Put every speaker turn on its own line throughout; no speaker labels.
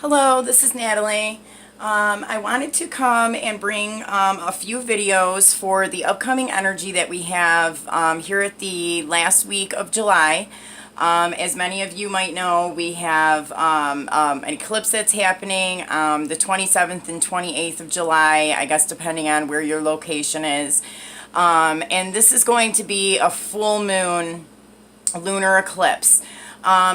Hello, this is Natalie. I wanted to come and bring a few videos for the upcoming energy that we have here at the last week of July. As many of you might know, we have an eclipse that's happening the 27th and 28th of July, I guess depending on where your location is. And this is going to be a full moon lunar eclipse.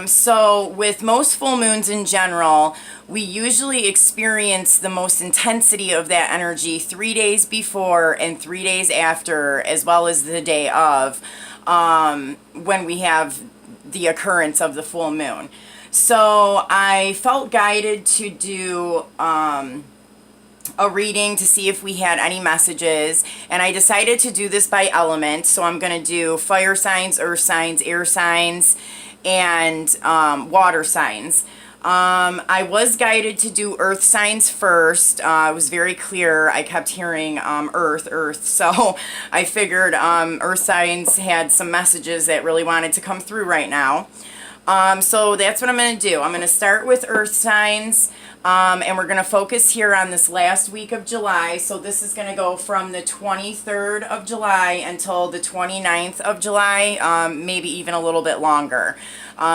So with most full moons in general, we usually experience the most intensity of that energy 3 days before and 3 days after, as well as the day of, when we have the occurrence of the full moon. So I felt guided to do a reading to see if we had any messages, and I decided to do this by element. So I'm going to do fire signs, earth signs, air signs, and water signs. I was guided to do earth signs first. It was very clear. I kept hearing earth, so I figured earth signs had some messages that really wanted to come through right now. So that's what I'm going to do. I'm going to start with earth signs, and we're going to focus here on this last week of July. So this is going to go from the 23rd of July until the 29th of July, maybe even a little bit longer.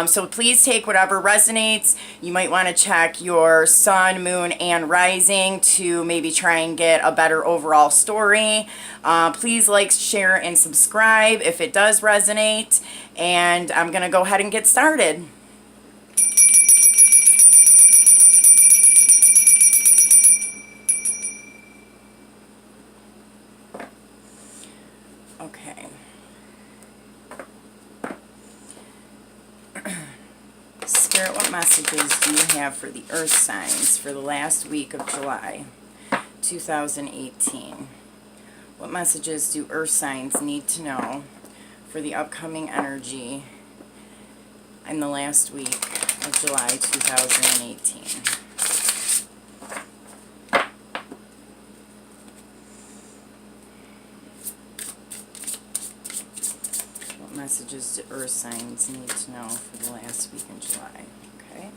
So please take whatever resonates. You might want to check your sun, moon, and rising to maybe try and get a better overall story. Please like, share, and subscribe if it does resonate. And I'm going to go ahead and get started. Okay. Spirit, what messages do you have for the earth signs for the last week of July 2018? What messages do earth signs need to know for the upcoming energy in the last week of July 2018? What messages do earth signs need to know for the last week in July? Okay.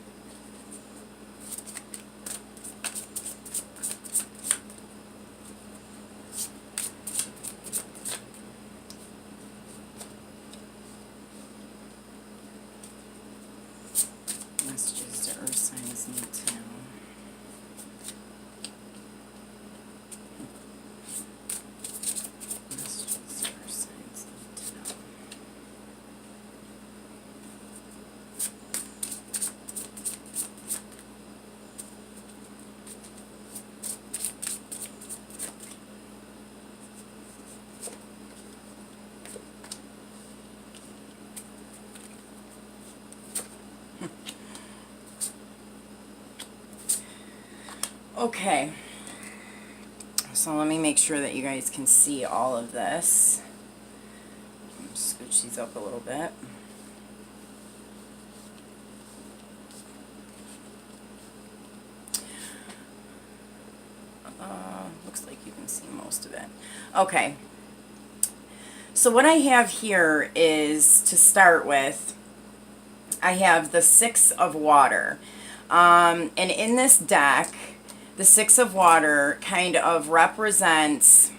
Messages do earth signs need to know? Messages do earth signs need to know? Okay, so let me make sure that you guys can see all of this. Scooch these up a little bit. Looks like you can see most of it. Okay, so what I have here is, to start with, I have the Six of Water. And in this deck, the Six of Water kind of represents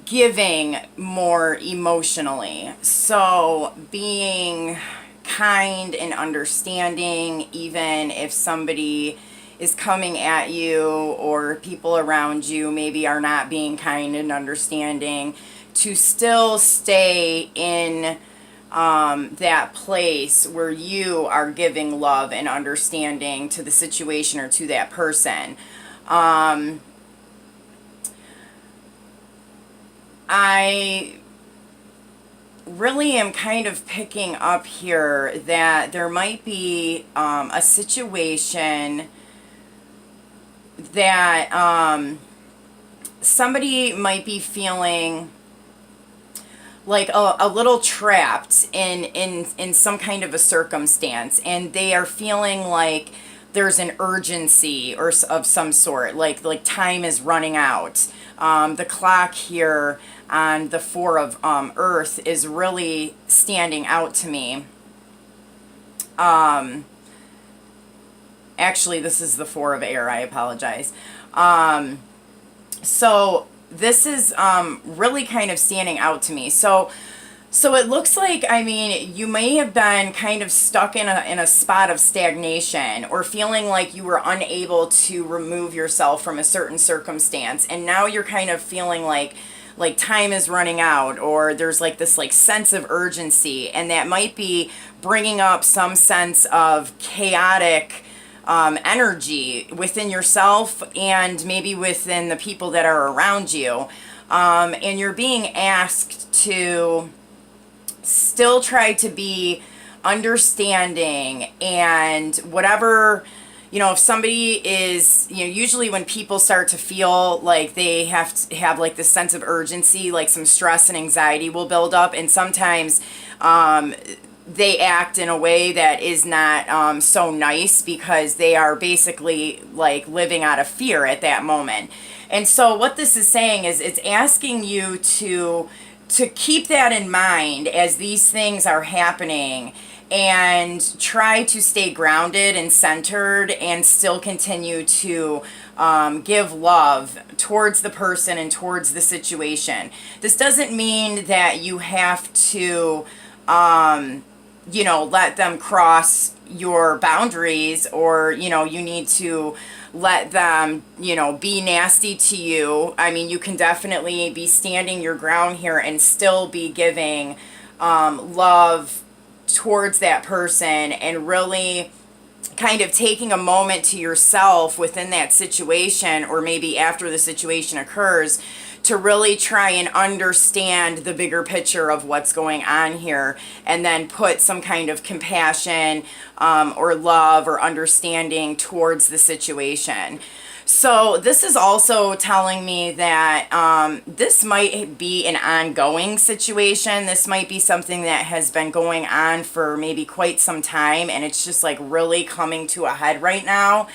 giving more emotionally. So being kind and understanding, even if somebody is coming at you or people around you maybe are not being kind and understanding, to still stay in that place where you are giving love and understanding to the situation or to that person. I really am kind of picking up here that there might be a situation that somebody might be feeling like a little trapped in some kind of a circumstance, and they are feeling like there's an urgency or of some sort, like time is running out. The clock here on the Four of Earth is really standing out to me. Actually, this is the Four of Air. I apologize. So this is really kind of standing out to me. So it looks like, I mean, you may have been kind of stuck in a spot of stagnation, or feeling like you were unable to remove yourself from a certain circumstance, and now you're kind of feeling like time is running out, or there's like this like sense of urgency, and that might be bringing up some sense of chaotic energy within yourself, and maybe within the people that are around you, and you're being asked to still try to be understanding, and whatever, you know, if somebody is, you know, usually when people start to feel like they have to have like this sense of urgency, like some stress and anxiety will build up, and sometimes they act in a way that is not so nice, because they are basically like living out of fear at that moment. And so what this is saying is, it's asking you to keep that in mind as these things are happening, and try to stay grounded and centered, and still continue to give love towards the person and towards the situation. This doesn't mean that you have to, you know, let them cross your boundaries, or, you know, you need to let them, you know, be nasty to you. I mean, you can definitely be standing your ground here and still be giving love towards that person, and really kind of taking a moment to yourself within that situation, or maybe after the situation occurs, to really try and understand the bigger picture of what's going on here, and then put some kind of compassion or love or understanding towards the situation. So this is also telling me that this might be an ongoing situation. This might be something that has been going on for maybe quite some time, and it's just like really coming to a head right now.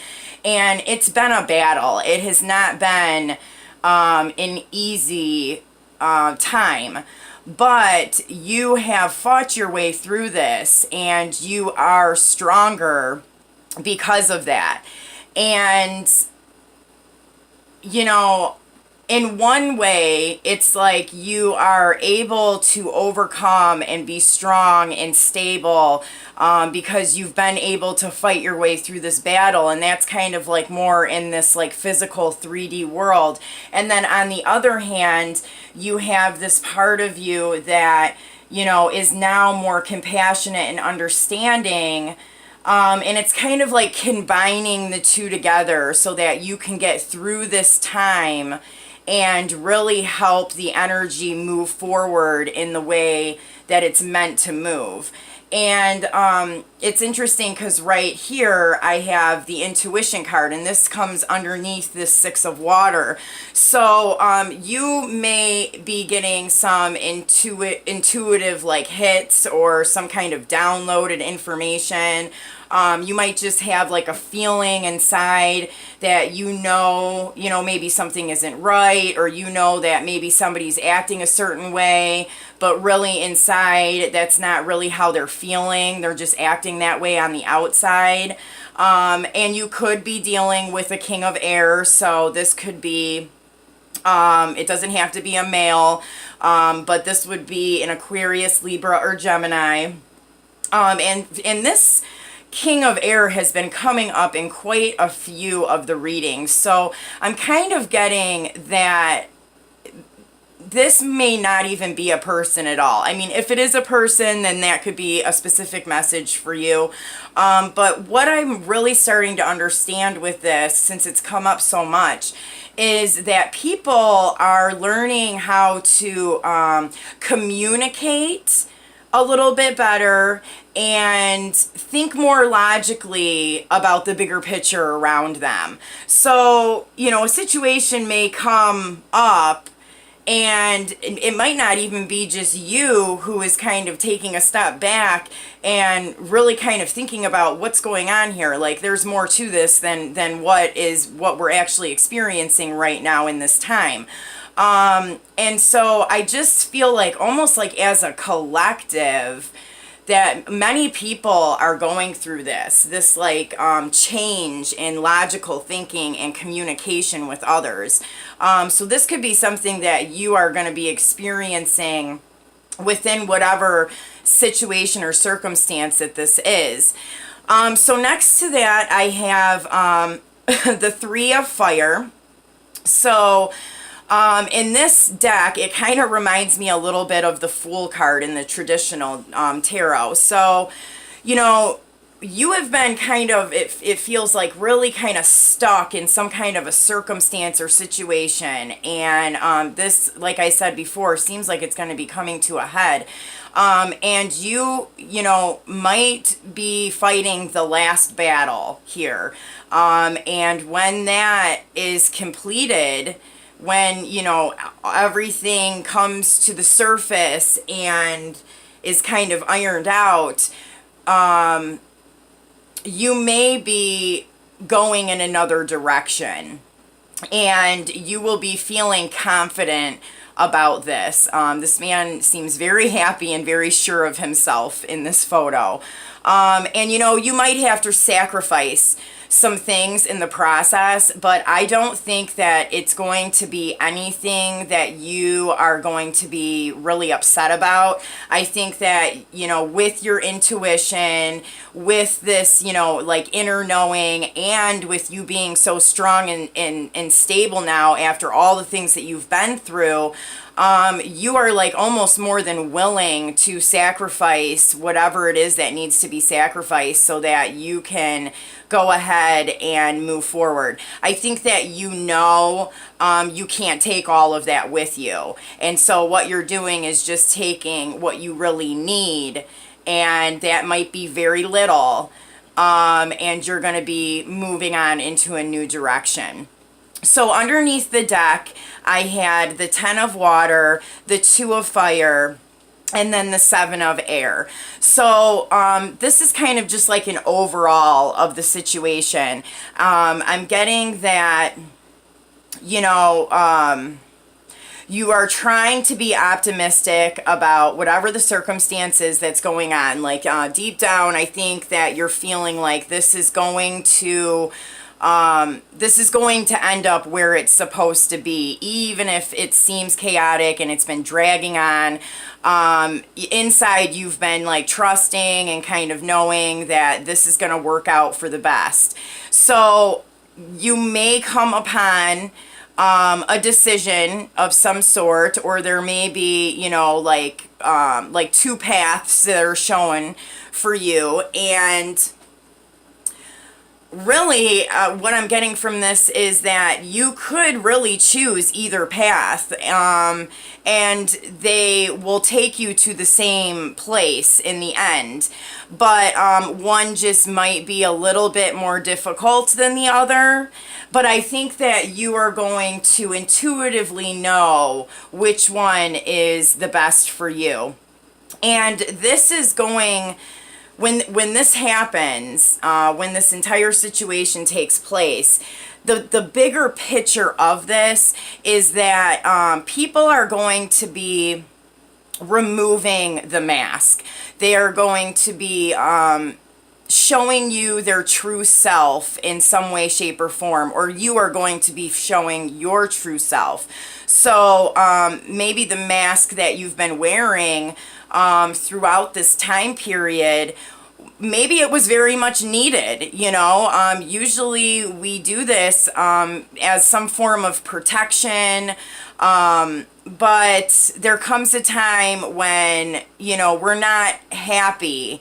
And it's been a battle. It has not been an easy time, but you have fought your way through this, and you are stronger because of that. And you know, in one way, it's like you are able to overcome and be strong and stable, because you've been able to fight your way through this battle, and that's kind of like more in this like physical 3D world. And then on the other hand, you have this part of you that, you know, is now more compassionate and understanding. And it's kind of like combining the two together so that you can get through this time and really help the energy move forward in the way that it's meant to move. And it's interesting because right here I have the intuition card, and this comes underneath this Six of Water. So you may be getting some intuitive like hits, or some kind of downloaded information. You might just have like a feeling inside that you know, maybe something isn't right, or you know that maybe somebody's acting a certain way, but really inside that's not really how they're feeling. They're just acting that way on the outside. And you could be dealing with a King of Air, so this could be, it doesn't have to be a male, but this would be an Aquarius, Libra, or Gemini. And this King of Air has been coming up in quite a few of the readings. So I'm kind of getting that this may not even be a person at all. I mean, if it is a person, then that could be a specific message for you. But what I'm really starting to understand with this, since it's come up so much, is that people are learning how to communicate a little bit better and think more logically about the bigger picture around them. So, a situation may come up, and it might not even be just you who is kind of taking a step back and really kind of thinking about what's going on here. Like, there's more to this than what we're actually experiencing right now in this time. And so I just feel like, almost like as a collective, that many people are going through this like change in logical thinking and communication with others. So this could be something that you are going to be experiencing within whatever situation or circumstance that this is. So next to that, I have the Three of Fire. So in this deck, it kind of reminds me a little bit of the Fool card in the traditional tarot. So, you know, you have been kind of, it feels like really kind of stuck in some kind of a circumstance or situation. And this, like I said before, seems like it's going to be coming to a head. And you know, might be fighting the last battle here. And when that is completed, when, you know, everything comes to the surface and is kind of ironed out, you may be going in another direction, and you will be feeling confident about this. This man seems very happy and very sure of himself in this photo. And you know, you might have to sacrifice some things in the process, but I don't think that it's going to be anything that you are going to be really upset about. I think that, you know, with your intuition, with this, you know, like inner knowing, and with you being so strong and stable now after all the things that you've been through, you are like almost more than willing to sacrifice whatever it is that needs to be sacrificed so that you can go ahead and move forward. I think that, you know, you can't take all of that with you. And so what you're doing is just taking what you really need, and that might be very little, and you're going to be moving on into a new direction. So underneath the deck, I had the 10 of Water, the 2 of Fire, and then the 7 of Air. So this is kind of just like an overall of the situation. I'm getting that, you know, you are trying to be optimistic about whatever the circumstances that's going on. Like deep down, I think that you're feeling like this is going to end up where it's supposed to be, even if it seems chaotic and it's been dragging on. Inside, you've been like trusting and kind of knowing that this is going to work out for the best. So you may come upon a decision of some sort, or there may be, you know, like two paths that are shown for you. And really, what I'm getting from this is that you could really choose either path, and they will take you to the same place in the end. But one just might be a little bit more difficult than the other. But I think that you are going to intuitively know which one is the best for you. And this is going... When this happens, when this entire situation takes place, the bigger picture of this is that people are going to be removing the mask. They are going to be showing you their true self in some way, shape, or form, or you are going to be showing your true self. So maybe the mask that you've been wearing throughout this time period, maybe it was very much needed, you know. Usually we do this as some form of protection, but there comes a time when, you know, we're not happy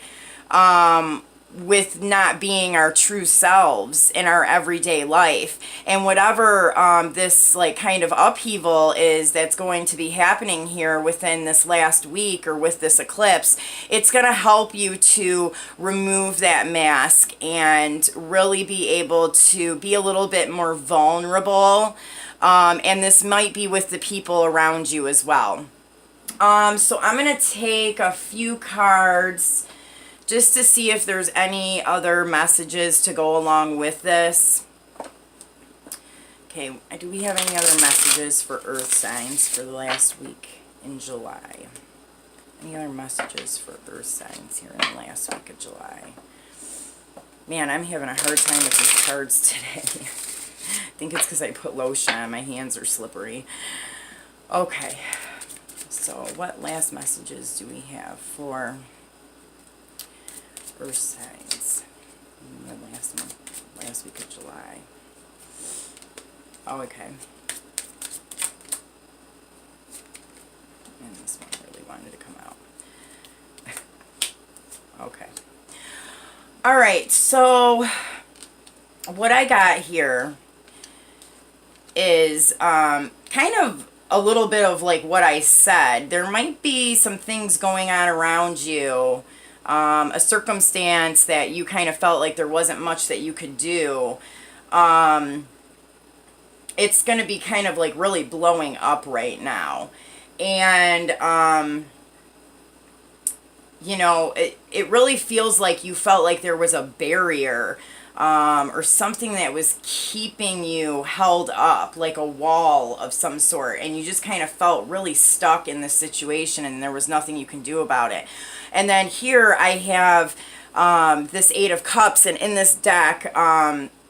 with not being our true selves in our everyday life. And whatever this like kind of upheaval is that's going to be happening here within this last week or with this eclipse, it's going to help you to remove that mask and really be able to be a little bit more vulnerable. And this might be with the people around you as well. So I'm going to take a few cards just to see if there's any other messages to go along with this. Okay, do we have any other messages for earth signs for the last week in July? Any other messages for earth signs here in the last week of July? Man, I'm having a hard time with these cards today. I think it's because I put lotion on. My hands are slippery. Okay. So what last messages do we have for earth signs in the last week of July? Oh, okay. And this one really wanted to come out. Okay. All right, so what I got here is kind of a little bit of like what I said. There might be some things going on around you, a circumstance that you kind of felt like there wasn't much that you could do. It's going to be kind of like really blowing up right now. And, you know, it really feels like you felt like there was a barrier or something that was keeping you held up, like a wall of some sort, and you just kind of felt really stuck in this situation and there was nothing you can do about it. And then here I have this Eight of Cups, and in this deck,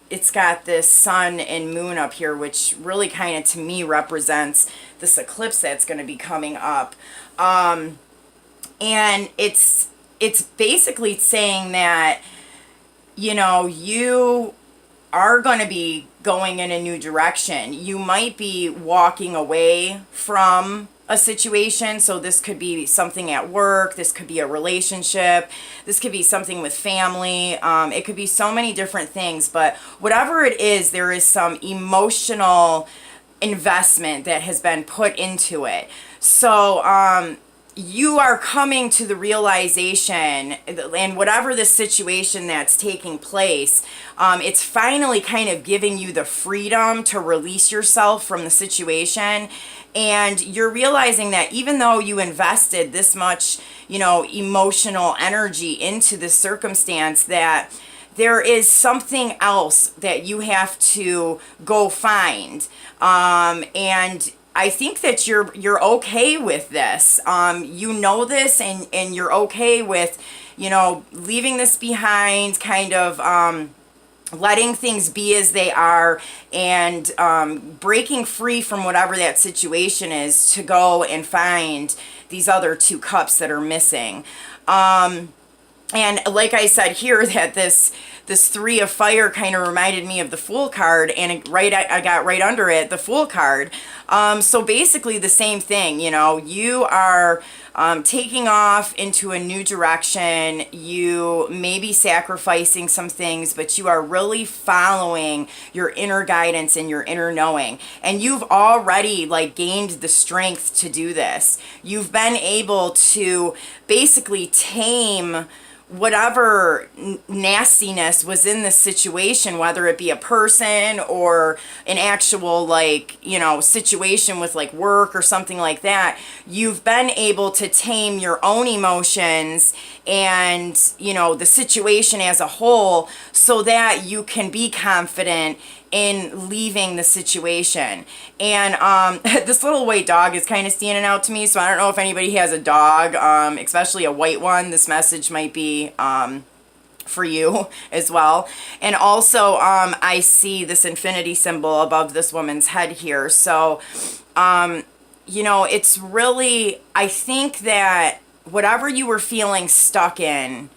it's got this sun and moon up here, which really kind of to me represents this eclipse that's going to be coming up. And it's basically saying that, you know, you are going to be going in a new direction. You might be walking away from a situation. So this could be something at work. This could be a relationship. This could be something with family. It could be so many different things. But whatever it is, there is some emotional investment that has been put into it. So you are coming to the realization, and whatever the situation that's taking place, it's finally kind of giving you the freedom to release yourself from the situation. And you're realizing that even though you invested this much, you know, emotional energy into this circumstance, that there is something else that you have to go find. And I think that you're okay with this. You know this, and you're okay with, you know, leaving this behind, kind of letting things be as they are, and breaking free from whatever that situation is to go and find these other two cups that are missing. And like I said here, that this Three of Fire kind of reminded me of the Fool card, and I got right under it, the Fool card. So basically the same thing, you know, you are taking off into a new direction. You may be sacrificing some things, but you are really following your inner guidance and your inner knowing. And you've already like gained the strength to do this. You've been able to basically tame whatever nastiness was in this situation, whether it be a person or an actual, like, you know, situation with like work or something like that. You've been able to tame your own emotions and, you know, the situation as a whole, so that you can be confident in leaving the situation. And this little white dog is kind of standing out to me, so I don't know if anybody has a dog, especially a white one. This message might be for you as well. And also I see this infinity symbol above this woman's head here. So you know, it's really, I think that whatever you were feeling stuck in,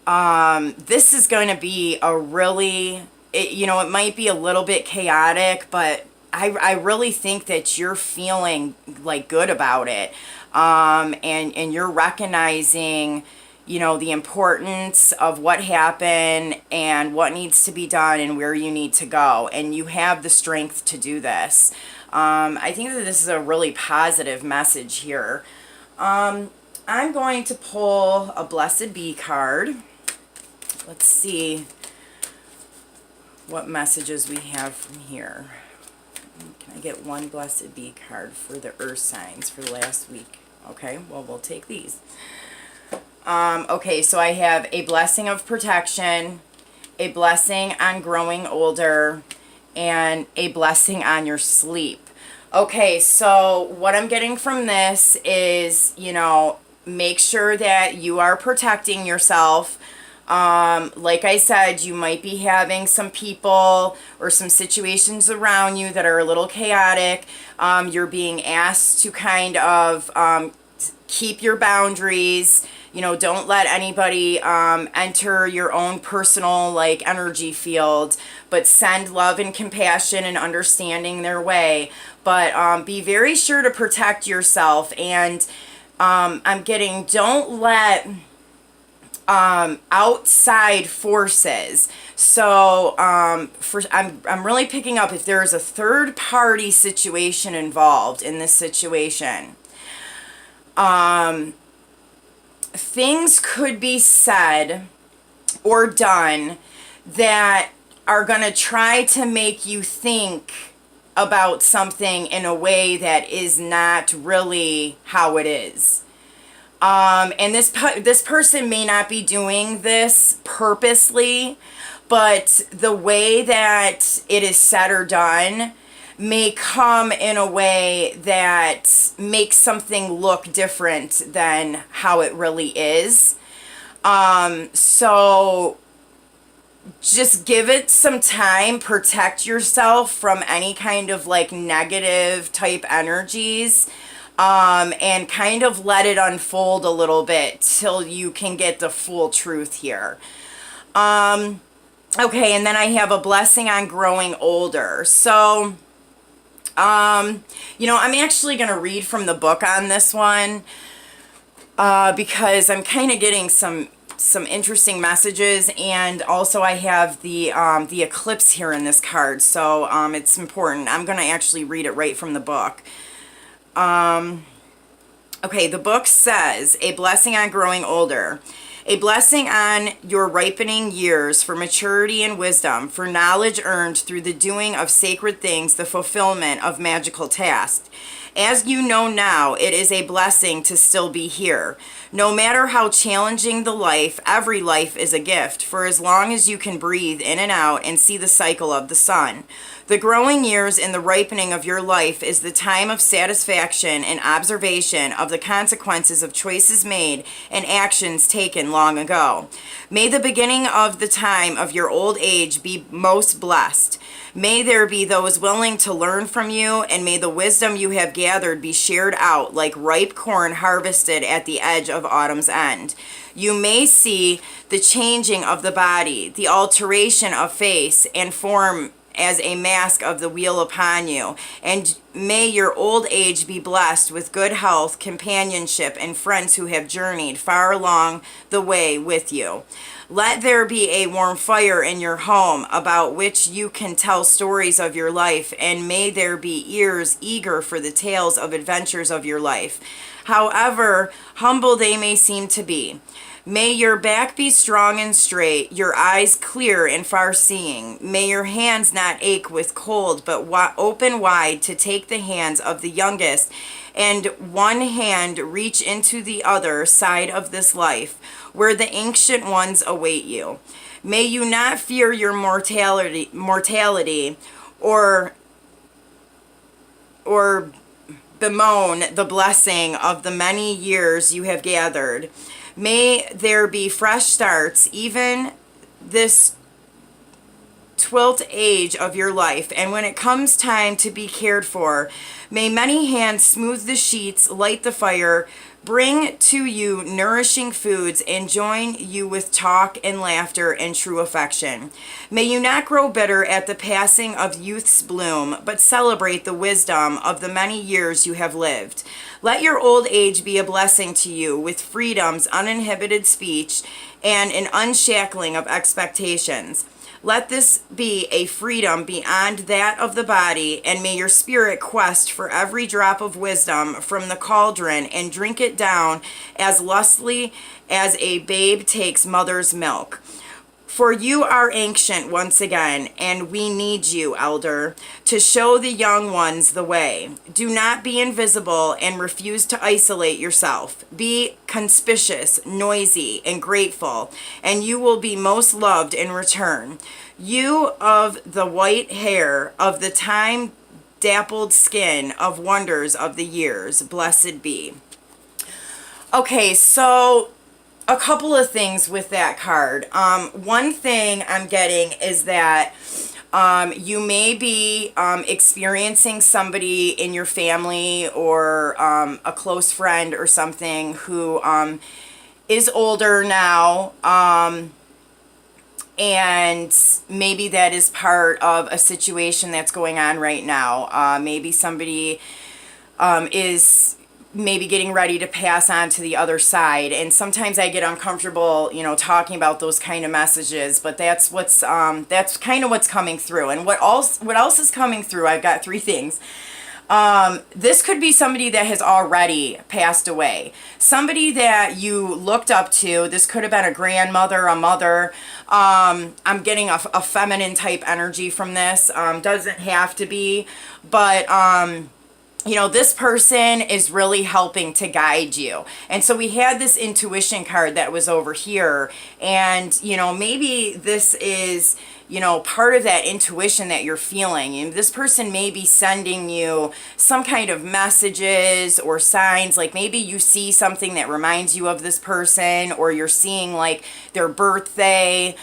this is going to be a really, you know, it might be a little bit chaotic, but I really think that you're feeling like good about it. And you're recognizing, you know, the importance of what happened and what needs to be done and where you need to go. And you have the strength to do this. I think that this is a really positive message here. I'm going to pull a Blessed Bee card. Let's see what messages we have from here. Can I get one Blessed Bee card for the earth signs for the last week? Okay, well, we'll take these. Okay, so I have a blessing of protection, a blessing on growing older, and a blessing on your sleep. Okay, so what I'm getting from this is, you know, make sure that you are protecting yourself. Like I said, you might be having some people or some situations around you that are a little chaotic. You're being asked to kind of keep your boundaries. You know, don't let anybody enter your own personal like energy field, but send love and compassion and understanding their way. But be very sure to protect yourself. And I'm getting, don't let outside forces. So I'm really picking up if there is a third party situation involved in this situation. Things could be said or done that are going to try to make you think about something in a way that is not really how it is. And this person may not be doing this purposely, but the way that it is said or done may come in a way that makes something look different than how it really is. So just give it some time, protect yourself from any kind of like negative type energies. And kind of let it unfold a little bit till you can get the full truth here. Okay, and then I have a blessing on growing older. So, you know, I'm actually going to read from the book on this one, because I'm kind of getting some interesting messages, and also I have the Eclipse here in this card, so it's important. I'm going to actually read it right from the book. Okay, the book says, a blessing on growing older. A blessing on your ripening years for maturity and wisdom, for knowledge earned through the doing of sacred things, the fulfillment of magical tasks. As you know now, it is a blessing to still be here. No matter how challenging the life, every life is a gift, for as long as you can breathe in and out and see the cycle of the sun. The growing years and the ripening of your life is the time of satisfaction and observation of the consequences of choices made and actions taken long ago. May the beginning of the time of your old age be most blessed. May there be those willing to learn from you, and may the wisdom you have gathered be shared out like ripe corn harvested at the edge of autumn's end. You may see the changing of the body, the alteration of face and form as a mask of the wheel upon you, and may your old age be blessed with good health, companionship, and friends who have journeyed far along the way with you. Let there be a warm fire in your home about which you can tell stories of your life, and may there be ears eager for the tales of adventures of your life, however humble they may seem to be. May your back be strong and straight, your eyes clear and far-seeing. May your hands not ache with cold, but open wide to take the hands of the youngest, and one hand reach into the other side of this life, where the ancient ones await you. May you not fear your mortality, or bemoan the blessing of the many years you have gathered. May there be fresh starts, even this 12th age of your life, and when it comes time to be cared for, may many hands smooth the sheets, light the fire, bring to you nourishing foods, and join you with talk and laughter and true affection. May you not grow bitter at the passing of youth's bloom, but celebrate the wisdom of the many years you have lived. Let your old age be a blessing to you, with freedom's uninhibited speech and an unshackling of expectations. Let this be a freedom beyond that of the body, and may your spirit quest for every drop of wisdom from the cauldron and drink it down as lustily as a babe takes mother's milk. For you are ancient once again, and we need you, elder, to show the young ones the way. Do not be invisible and refuse to isolate yourself. Be conspicuous, noisy, and grateful, and you will be most loved in return. You of the white hair, of the time-dappled skin, of wonders of the years, blessed be. Okay, so a couple of things with that card. One thing I'm getting is that you may be experiencing somebody in your family or a close friend or something who is older now, and maybe that is part of a situation that's going on right now. Maybe somebody is maybe getting ready to pass on to the other side, and sometimes I get uncomfortable, talking about those kind of messages, but that's that's kind of what's coming through. And what else is coming through? I've got three things. This could be somebody that has already passed away, somebody that you looked up to. This could have been a grandmother, a mother. I'm getting a feminine type energy from this. Doesn't have to be, but this person is really helping to guide you. And so we had this intuition card that was over here. And, maybe this is, part of that intuition that you're feeling. And this person may be sending you some kind of messages or signs. Like maybe you see something that reminds you of this person, or you're seeing like their birthday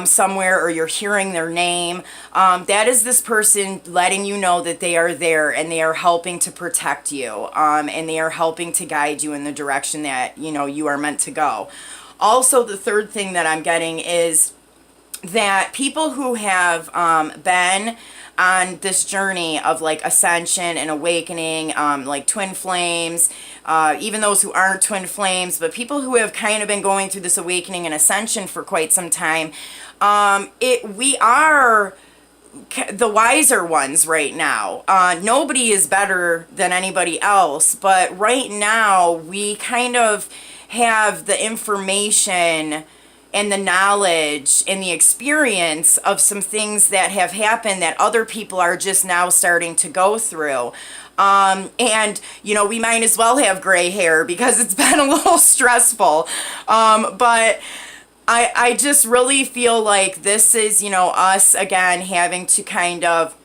somewhere, or you're hearing their name. That is this person letting you know that they are there and they are helping to protect you, and they are helping to guide you in the direction that you are meant to go. Also, the third thing that I'm getting is that people who have been on this journey of like ascension and awakening, like twin flames, even those who aren't twin flames, but people who have kind of been going through this awakening and ascension for quite some time, we are the wiser ones right now. Nobody is better than anybody else, but right now we kind of have the information and the knowledge and the experience of some things that have happened that other people are just now starting to go through. And we might as well have gray hair because it's been a little stressful. But I just really feel like this is, us again having to kind of,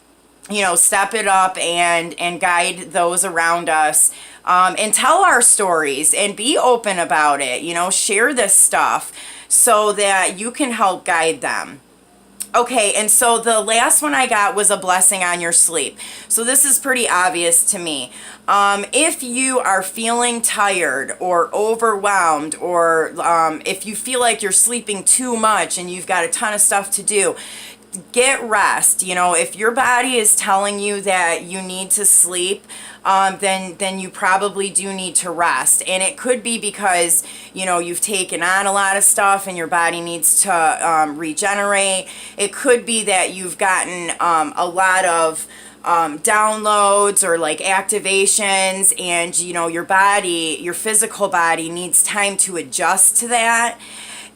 step it up and guide those around us, and tell our stories and be open about it, share this stuff so that you can help guide them. Okay, and so the last one I got was a blessing on your sleep. So this is pretty obvious to me. If you are feeling tired or overwhelmed, or if you feel like you're sleeping too much and you've got a ton of stuff to do, get rest. If your body is telling you that you need to sleep, then you probably do need to rest. And it could be because you've taken on a lot of stuff and your body needs to regenerate. It could be that you've gotten a lot of downloads or like activations, and your physical body needs time to adjust to that.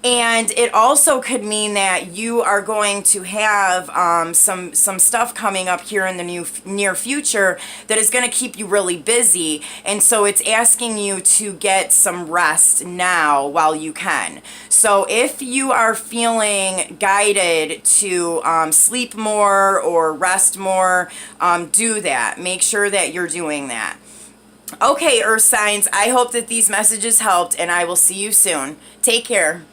And it also could mean that you are going to have some stuff coming up here in the near future that is going to keep you really busy. And so it's asking you to get some rest now while you can. So if you are feeling guided to sleep more or rest more, do that. Make sure that you're doing that. Okay, Earth signs, I hope that these messages helped, and I will see you soon. Take care.